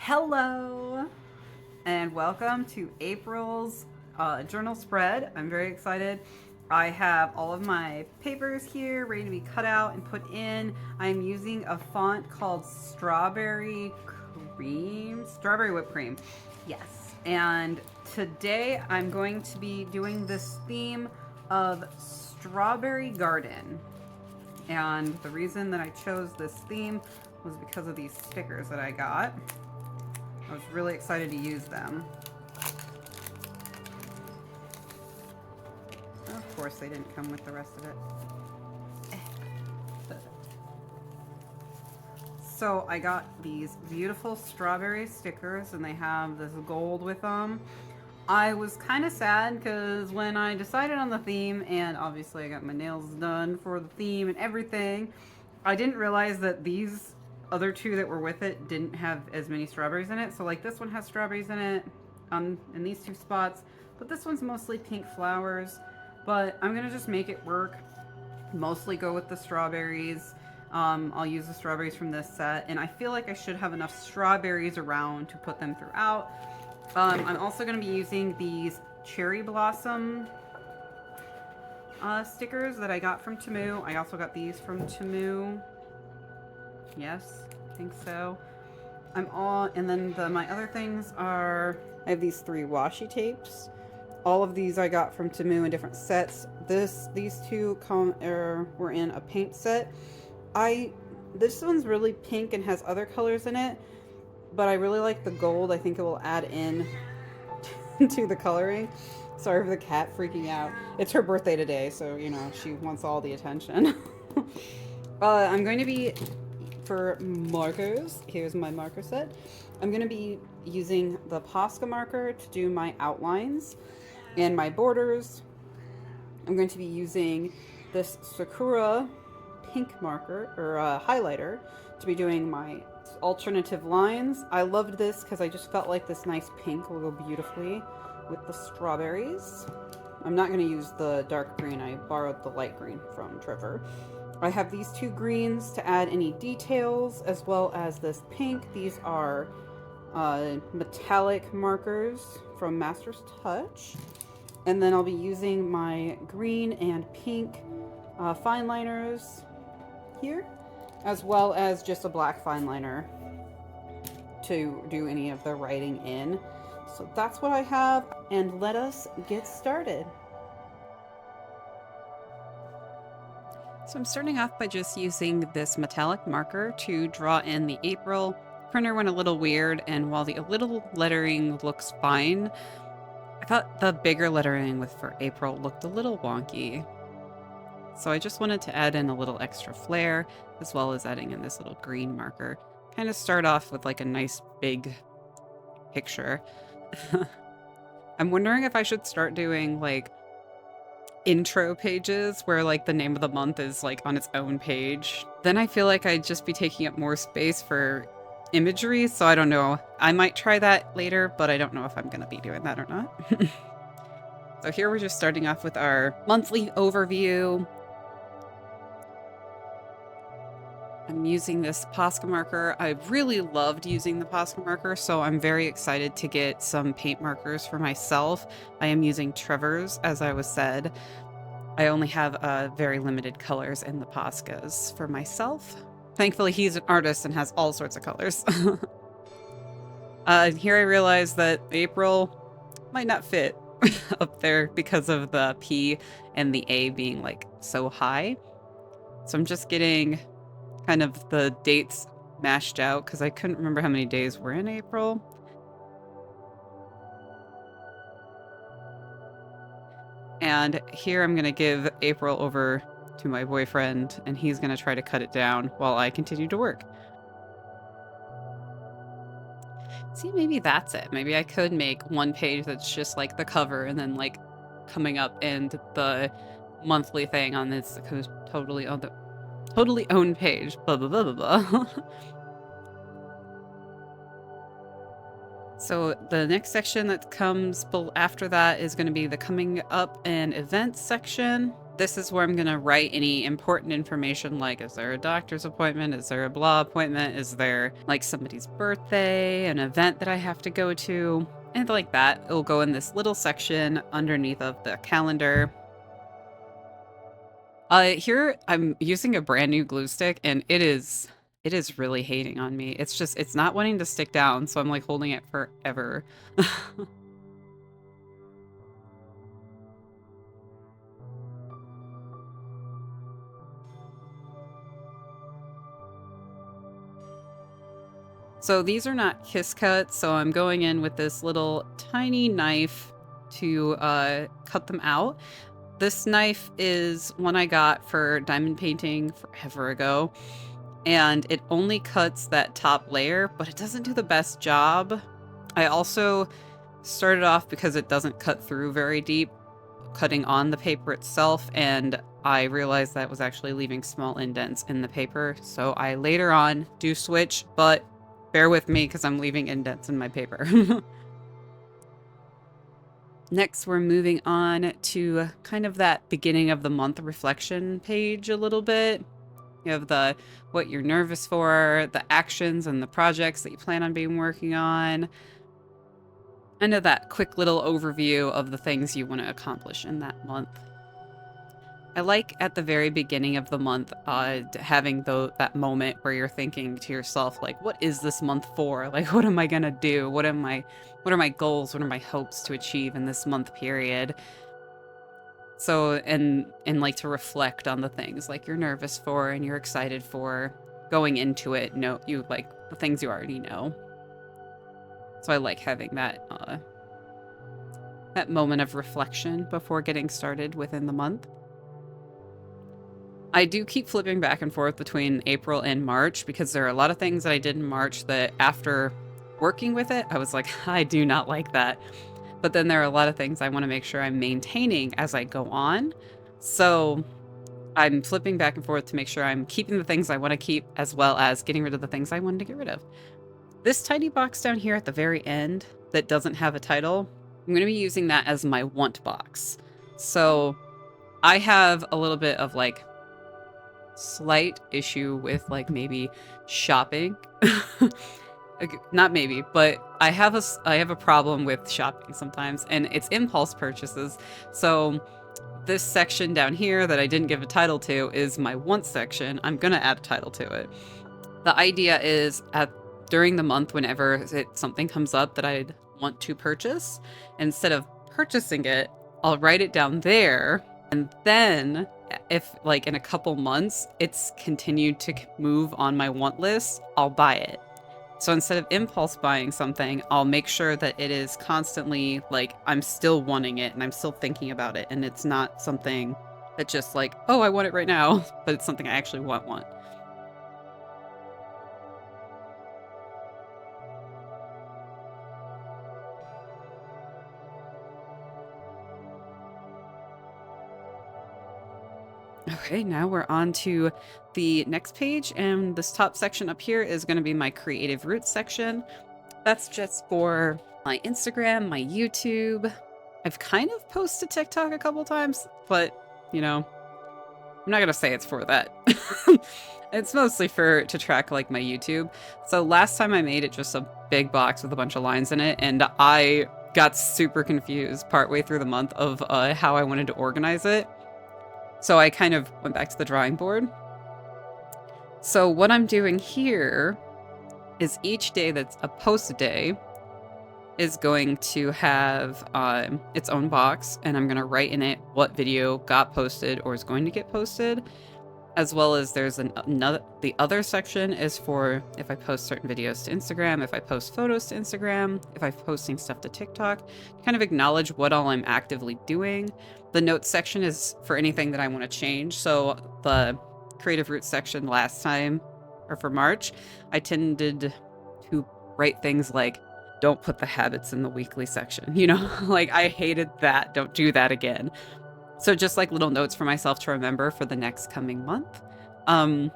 Hello, and welcome to April's journal spread. I'm very excited. I have all of my papers here ready to be cut out and put in. I'm using a font called Strawberry Whipped Cream. Yes, and today I'm going to be doing this theme of Strawberry Garden. And the reason that I chose this theme was because of these stickers that I got. I was really excited to use them. Of course, they didn't come with the rest of it. So I got these beautiful strawberry stickers, and they have this gold with them. I was kind of sad because when I decided on the theme, and obviously I got my nails done for the theme and everything, I didn't realize that these other two that were with it didn't have as many strawberries in it. So like this one has strawberries in it in these two spots, but this one's mostly pink flowers. But I'm gonna just make it work. Mostly go with the strawberries. I'll use the strawberries from this set, and I feel like I should have enough strawberries around to put them throughout. I'm also going to be using these cherry blossom stickers that I got from Temu. I also got these from Temu. Yes, I think so. And then my other things are, I have these 3 washi tapes. All of these I got from Temu in different sets. These two were in a paint set. This one's really pink and has other colors in it, but I really like the gold. I think it will add in to the coloring. Sorry for the cat freaking out. It's her birthday today, so you know she wants all the attention. I'm going to be, for markers, here's my marker set. I'm going to be using the Posca marker to do my outlines and my borders. I'm going to be using this Sakura pink marker, or highlighter, to be doing my alternative lines. I loved this because I just felt like this nice pink will go beautifully with the strawberries. I'm not going to use the dark green. I borrowed the light green from Trevor. I have these 2 greens to add any details, as well as this pink. These are metallic markers from Master's Touch. And then I'll be using my green and pink fine liners here, as well as just a black fine liner to do any of the writing in. So that's what I have, and let us get started. So I'm starting off by just using this metallic marker to draw in the April. Printer went a little weird, and while the little lettering looks fine, I thought the bigger lettering for April looked a little wonky. So I just wanted to add in a little extra flair, as well as adding in this little green marker. Kind of start off with like a nice big picture. I'm wondering if I should start doing like intro pages where like the name of the month is like on its own page. Then I feel like I'd just be taking up more space for imagery, so I don't know. I might try that later, but I don't know if I'm going to be doing that or not. So here we're just starting off with our monthly overview. I'm using this Posca marker. I really loved using the Posca marker, so I'm very excited to get some paint markers for myself. I am using Trevor's, as I was said. I only have very limited colors in the Poscas for myself. Thankfully, he's an artist and has all sorts of colors. Here I realized that April might not fit up there because of the P and the A being like so high. So I'm just getting kind of the dates mashed out because I couldn't remember how many days were in April. And here I'm going to give April over to my boyfriend, and he's going to try to cut it down while I continue to work. See, maybe that's it. Maybe I could make one page that's just like the cover, and then like coming up and the monthly thing on this totally owned page. Blah blah blah blah blah. So the next section that comes after that is going to be the coming up and events section. this is where I'm going to write any important information, like, is there a doctor's appointment? Is there a blah appointment? Is there like somebody's birthday, an event that I have to go to? And like that, it'll go in this little section underneath of the calendar. Here I'm using a brand new glue stick, and it is really hating on me. It's not wanting to stick down, so I'm like holding it forever. So these are not kiss cuts, so I'm going in with this little tiny knife to cut them out. This knife is one I got for diamond painting forever ago, and it only cuts that top layer, but it doesn't do the best job. I also started off because it doesn't cut through very deep, cutting on the paper itself, and I realized that was actually leaving small indents in the paper, so I later on do switch, but bear with me because I'm leaving indents in my paper. Next, we're moving on to kind of that beginning of the month reflection page a little bit. You have the what you're nervous for, the actions and the projects that you plan on being working on. Kind of that quick little overview of the things you want to accomplish in that month. I like at the very beginning of the month having that moment where you're thinking to yourself, like, what is this month for? Like, what am I gonna do? What are my goals? What are my hopes to achieve in this month period? So, and like to reflect on the things like you're nervous for and you're excited for going into it. You like the things you already know. So I like having that moment of reflection before getting started within the month. I do keep flipping back and forth between April and March because there are a lot of things that I did in March that after working with it, I was like, I do not like that. But then there are a lot of things I want to make sure I'm maintaining as I go on. So I'm flipping back and forth to make sure I'm keeping the things I want to keep as well as getting rid of the things I wanted to get rid of. This tiny box down here at the very end that doesn't have a title, I'm going to be using that as my want box. So I have a little bit of like slight issue with like maybe shopping. Not maybe, but I have a problem with shopping sometimes, and it's impulse purchases. So this section down here that I didn't give a title to is my want section. I'm gonna add a title to it. The idea is during the month, whenever something comes up that I'd want to purchase, instead of purchasing it, I'll write it down there, and then if like in a couple months it's continued to move on my want list, I'll buy it. So instead of impulse buying something, I'll make sure that it is constantly like I'm still wanting it and I'm still thinking about it, and it's not something that just like, oh, I want it right now, but it's something I actually want. Okay, now we're on to the next page, and this top section up here is going to be my creative roots section. That's just for my Instagram, my YouTube. I've kind of posted TikTok a couple times, but you know, I'm not going to say it's for that. It's mostly to track like my YouTube. So last time I made it just a big box with a bunch of lines in it, and I got super confused partway through the month of how I wanted to organize it. So I kind of went back to the drawing board. So what I'm doing here is each day that's a post day is going to have its own box, and I'm going to write in it what video got posted or is going to get posted, as well as there's the other section is for if I post certain videos to Instagram, if I post photos to Instagram, if I'm posting stuff to TikTok, kind of acknowledge what all I'm actively doing. The notes section is for anything that I want to change. So the creative roots section last time, or for March, I tended to write things like, don't put the habits in the weekly section, you know, like I hated that. Don't do that again. So just like little notes for myself to remember for the next coming month. The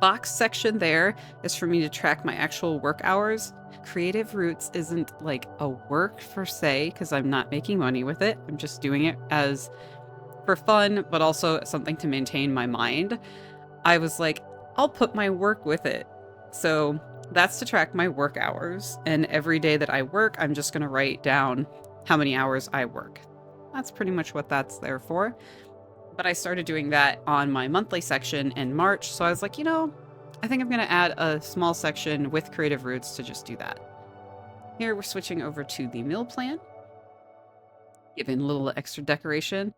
box section there is for me to track my actual work hours. Creative Roots isn't like a work per se, because I'm not making money with it. I'm just doing it as for fun, but also something to maintain my mind. I was like, I'll put my work with it. So that's to track my work hours. And every day that I work, I'm just going to write down how many hours I work. That's pretty much what that's there for. But I started doing that on my monthly section in March. So I was like, I think I'm going to add a small section with Creative Roots to just do that. Here we're switching over to the meal plan. Giving a little extra decoration.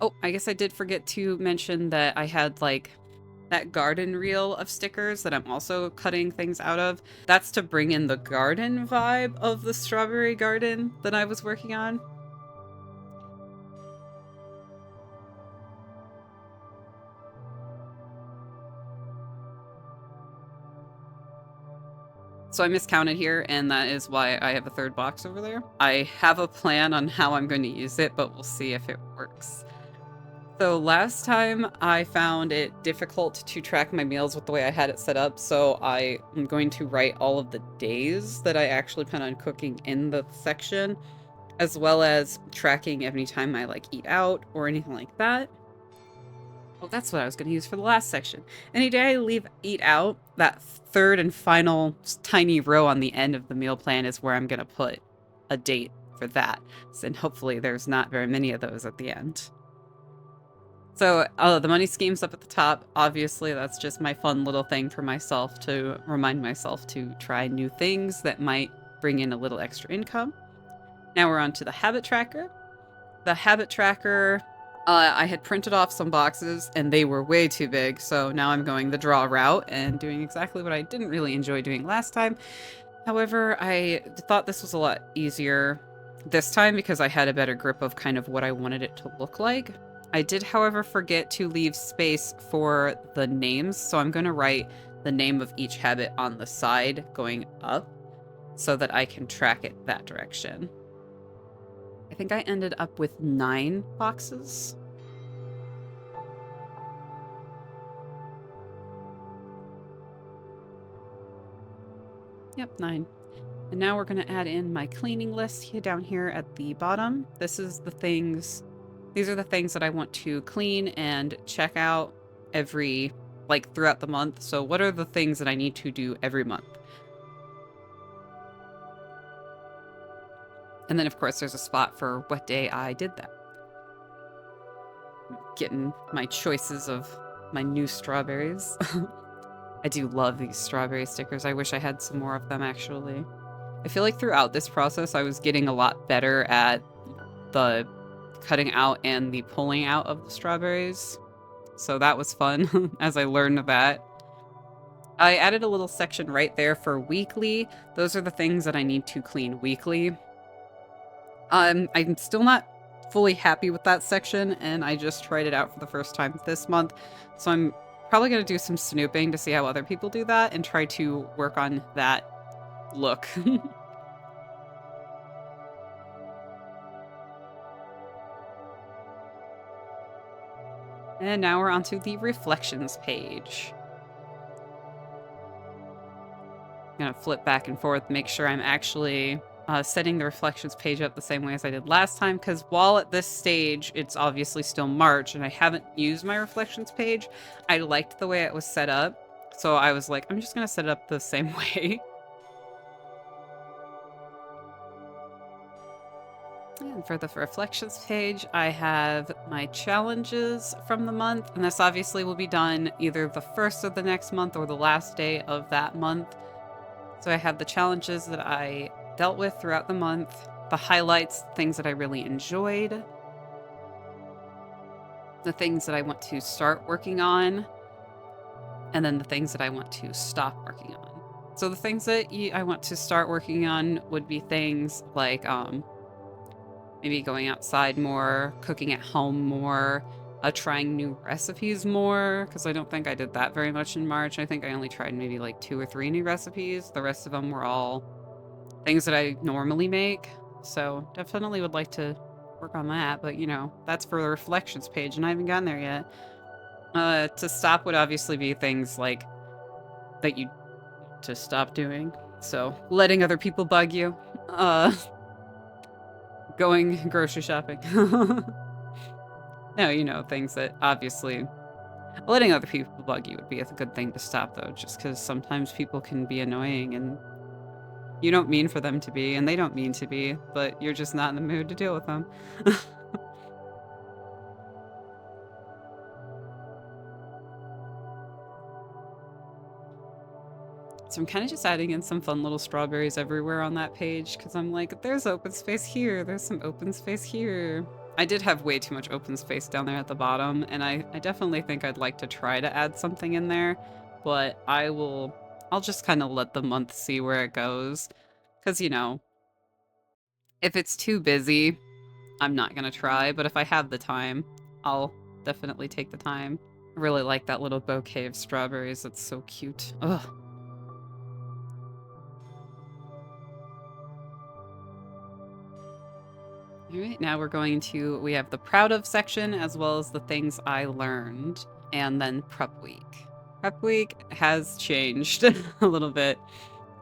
Oh, I guess I did forget to mention that I had like that garden reel of stickers that I'm also cutting things out of. That's to bring in the garden vibe of the strawberry garden that I was working on. So I miscounted here, and that is why I have a third box over there. I have a plan on how I'm going to use it, but we'll see if it works. So last time I found it difficult to track my meals with the way I had it set up, so I am going to write all of the days that I actually plan on cooking in the section, as well as tracking every time I like eat out or anything like that. Well, that's what I was going to use for the last section. Any day I eat out, that third and final tiny row on the end of the meal plan is where I'm going to put a date for that. And hopefully there's not very many of those at the end. So the money scheme's up at the top. Obviously, that's just my fun little thing for myself to remind myself to try new things that might bring in a little extra income. Now we're on to the habit tracker. The habit tracker, I had printed off some boxes and they were way too big. So now I'm going the draw route and doing exactly what I didn't really enjoy doing last time. However, I thought this was a lot easier this time because I had a better grip of kind of what I wanted it to look like. I did, however, forget to leave space for the names, so I'm going to write the name of each habit on the side going up so that I can track it that direction. I think I ended up with 9 boxes. Yep, 9. And now we're going to add in my cleaning list here down here at the bottom. These are the things that I want to clean and check out throughout the month. So what are the things that I need to do every month? And then of course there's a spot for what day I did that. Getting my choices of my new strawberries. I do love these strawberry stickers. I wish I had some more of them actually. I feel like throughout this process I was getting a lot better at the cutting out and the pulling out of the strawberries. So that was fun as I learned that. I added a little section right there for weekly. Those are the things that I need to clean weekly. I'm still not fully happy with that section, and I just tried it out for the first time this month. So I'm probably going to do some snooping to see how other people do that and try to work on that look. And now we're onto the reflections page. I'm going to flip back and forth, make sure I'm actually setting the reflections page up the same way as I did last time, because while at this stage, it's obviously still March, and I haven't used my reflections page, I liked the way it was set up, so I was like, I'm just going to set it up the same way. And for the reflections page, I have my challenges from the month, and this obviously will be done either the first of the next month or the last day of that month. So I have the challenges that I dealt with throughout the month, the highlights, things that I really enjoyed, the things that I want to start working on, and then the things that I want to stop working on. So the things that I want to start working on would be things like maybe going outside more, cooking at home more, trying new recipes more, because I don't think I did that very much in March. I think I only tried maybe like 2 or 3 new recipes. The rest of them were all things that I normally make. So definitely would like to work on that, but that's for the reflections page, and I haven't gotten there yet. To stop would obviously be things like that you to stop doing. So letting other people bug you. Going grocery shopping. No, you know, things that obviously letting other people bug you would be a good thing to stop, though, just because sometimes people can be annoying and you don't mean for them to be, and they don't mean to be, but you're just not in the mood to deal with them. So I'm kind of just adding in some fun little strawberries everywhere on that page, because I'm like, there's open space here, there's some open space here. I did have way too much open space down there at the bottom, and I definitely think I'd like to try to add something in there, but I'll just kind of let the month see where it goes. Because, you know, if it's too busy, I'm not gonna try, but if I have the time, I'll definitely take the time. I really like that little bouquet of strawberries, that's so cute. Ugh. Alright, now we're going to, we have the proud of section as well as the things I learned, and then prep week. Prep week has changed a little bit.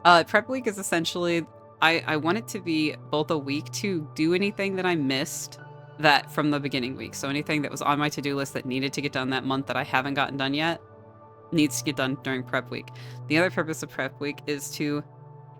Prep week is essentially, I want it to be both a week to do anything that I missed that from the beginning week. So anything that was on my to-do list that needed to get done that month that I haven't gotten done yet needs to get done during prep week. The other purpose of prep week is to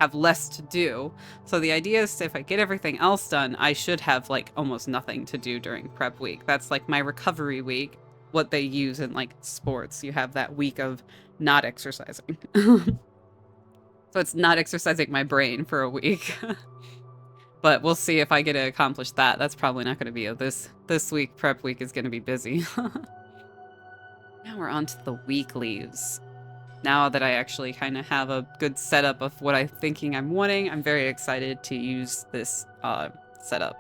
have less to do. So the idea is if I get everything else done, I should have like almost nothing to do during prep week. That's like my recovery week, what they use in like sports. You have that week of not exercising. So it's not exercising my brain for a week. But we'll see if I get to accomplish that. That's probably not going to be this week. Prep week is going to be busy. Now we're on to the weeklies. Now that I actually kind of have a good setup of what I'm thinking I'm wanting, I'm very excited to use this setup.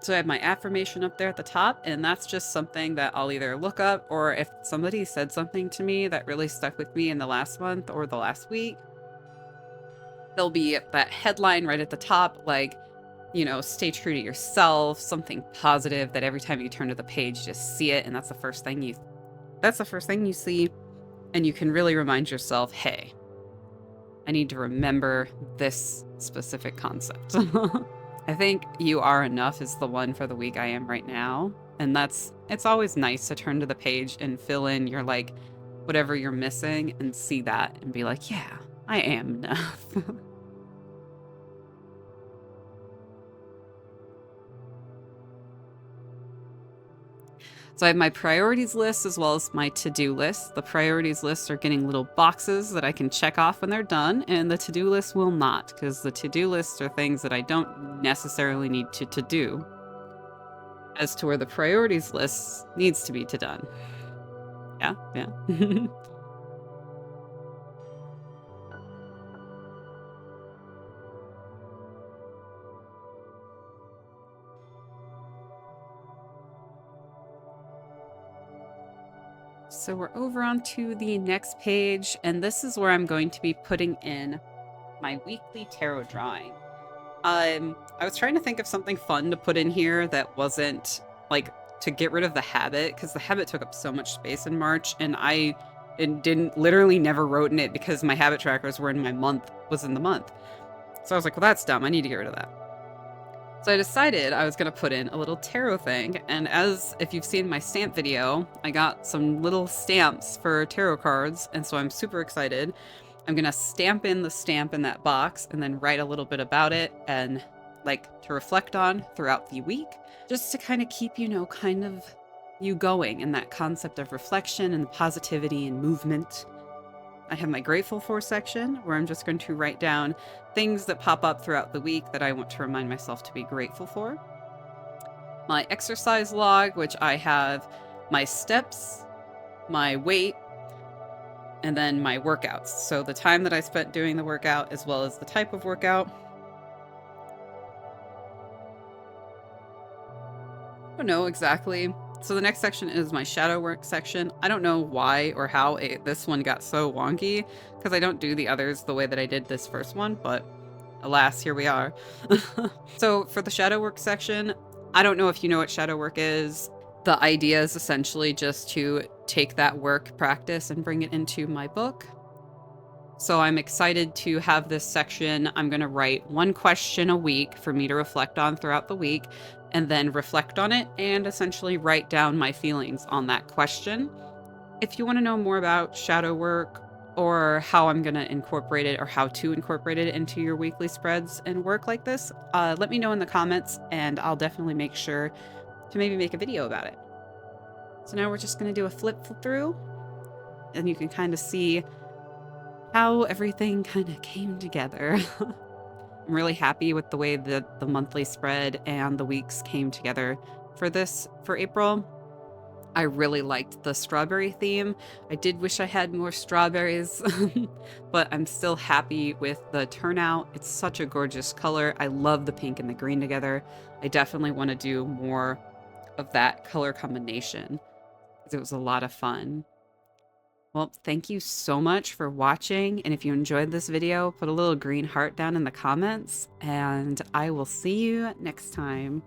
So I have my affirmation up there at the top, and that's just something that I'll either look up, or if somebody said something to me that really stuck with me in the last month or the last week, there'll be that headline right at the top, like, you know, stay true to yourself, something positive that every time you turn to the page, just see it, and that's the first thing you see, and you can really remind yourself, hey, I need to remember this specific concept. I think You Are Enough is the one for the week I am right now, and it's always nice to turn to the page and fill in your, like, whatever you're missing and see that and be like, yeah, I am enough. So I have my priorities list as well as my to-do list. The priorities lists are getting little boxes that I can check off when they're done, and the to-do list will not, because the to-do lists are things that I don't necessarily need to do, as to where the priorities list needs to be done. Yeah, yeah. So we're over onto the next page, and this is where I'm going to be putting in my weekly tarot drawing. I was trying to think of something fun to put in here that wasn't, like, to get rid of the habit, because the habit took up so much space in March, and literally never wrote in it because my habit trackers were in my month, was in the month. So I was like, well, that's dumb. I need to get rid of that. So I decided I was going to put in a little tarot thing, and if you've seen my stamp video, I got some little stamps for tarot cards, and so I'm super excited. I'm going to stamp in the stamp in that box and then write a little bit about it and, like, to reflect on throughout the week, just to kind of keep, you know, kind of you going in that concept of reflection and positivity and movement. I have my grateful for section where I'm just going to write down things that pop up throughout the week that I want to remind myself to be grateful for. My exercise log, which I have my steps, my weight, and then my workouts. So the time that I spent doing the workout as well as the type of workout. I don't know exactly. So the next section is my shadow work section. I don't know why or how this one got so wonky, because I don't do the others the way that I did this first one, but alas, here we are. So for the shadow work section, I don't know if you know what shadow work is. The idea is essentially just to take that work practice and bring it into my book. So I'm excited to have this section. I'm going to write one question a week for me to reflect on throughout the week, and then reflect on it and essentially write down my feelings on that question. If you want to know more about shadow work or how I'm going to incorporate it or how to incorporate it into your weekly spreads and work like this, let me know in the comments and I'll definitely make sure to maybe make a video about it. So now we're just going to do a flip through and you can kind of see how everything kind of came together. I'm really happy with the way that the monthly spread and the weeks came together for April. I really liked the strawberry theme. I did wish I had more strawberries, but I'm still happy with the turnout. It's such a gorgeous color. I love the pink and the green together. I definitely want to do more of that color combination because it was a lot of fun. Well, thank you so much for watching, and if you enjoyed this video, put a little green heart down in the comments, and I will see you next time.